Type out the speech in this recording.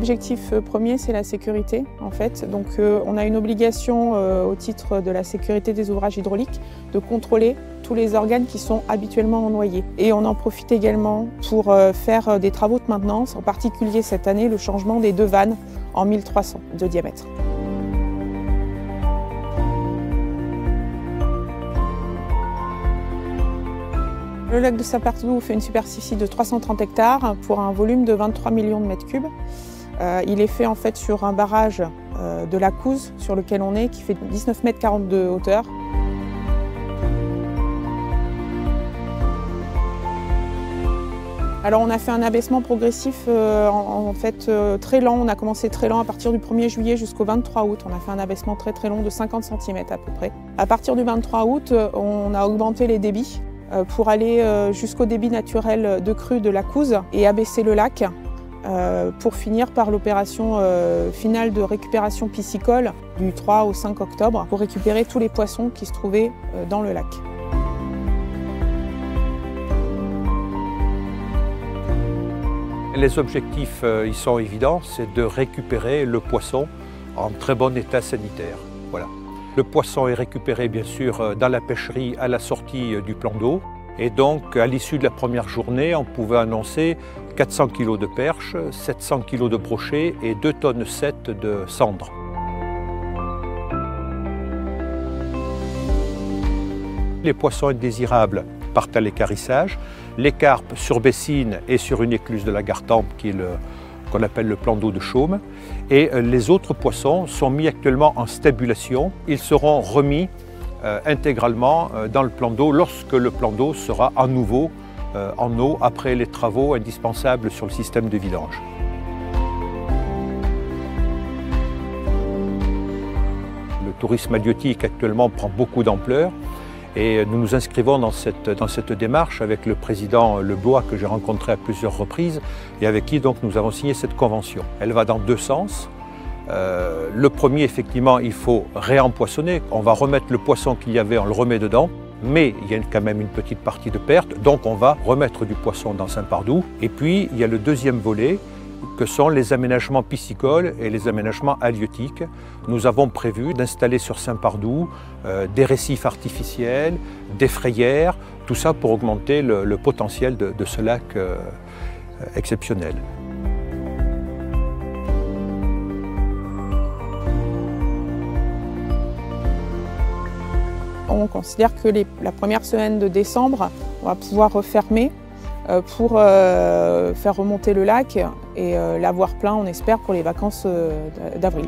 L'objectif premier, c'est la sécurité, en fait. Donc, on a une obligation au titre de la sécurité des ouvrages hydrauliques de contrôler tous les organes qui sont habituellement noyés. Et on en profite également pour faire des travaux de maintenance, en particulier cette année, le changement des 2 vannes en 1300 de diamètre. Le lac de Saint-Pardoux fait une superficie de 330 hectares pour un volume de 23 millions de mètres cubes. Il est fait en fait sur un barrage de la Couze sur lequel on est, qui fait 19,40 mètres de hauteur. Alors on a fait un abaissement progressif très lent. On a commencé très lent à partir du 1er juillet jusqu'au 23 août. On a fait un abaissement très long de 50 cm à peu près. À partir du 23 août, on a augmenté les débits pour aller jusqu'au débit naturel de crue de la Couze et abaisser le lac pour finir par l'opération finale de récupération piscicole du 3 au 5 octobre pour récupérer tous les poissons qui se trouvaient dans le lac. Les objectifs ils sont évidents, c'est de récupérer le poisson en très bon état sanitaire. Voilà. Le poisson est récupéré bien sûr dans la pêcherie à la sortie du plan d'eau. Et donc à l'issue de la première journée, on pouvait annoncer 400 kg de perches, 700 kg de brochets et 2,7 tonnes de cendres. Les poissons indésirables partent à l'équarrissage. Les carpes sur Bessines et sur une écluse de la Gartempe qui est qu'on appelle le plan d'eau de Chaume. Et les autres poissons sont mis actuellement en stabulation. Ils seront remis intégralement dans le plan d'eau lorsque le plan d'eau sera à nouveau en eau après les travaux indispensables sur le système de vidange. Le tourisme halieutique actuellement prend beaucoup d'ampleur. Et nous nous inscrivons dans cette démarche avec le président Leblois que j'ai rencontré à plusieurs reprises et avec qui donc nous avons signé cette convention. Elle va dans 2 sens. Le premier, effectivement, il faut réempoissonner. On va remettre le poisson qu'il y avait, on le remet dedans. Mais il y a quand même une petite partie de perte, donc on va remettre du poisson dans Saint-Pardoux. Et puis il y a le deuxième volet, que sont les aménagements piscicoles et les aménagements halieutiques. Nous avons prévu d'installer sur Saint-Pardoux des récifs artificiels, des frayères, tout ça pour augmenter le potentiel de ce lac exceptionnel. On considère que la première semaine de décembre, on va pouvoir refermer pour faire remonter le lac et l'avoir plein, on espère, pour les vacances d'avril.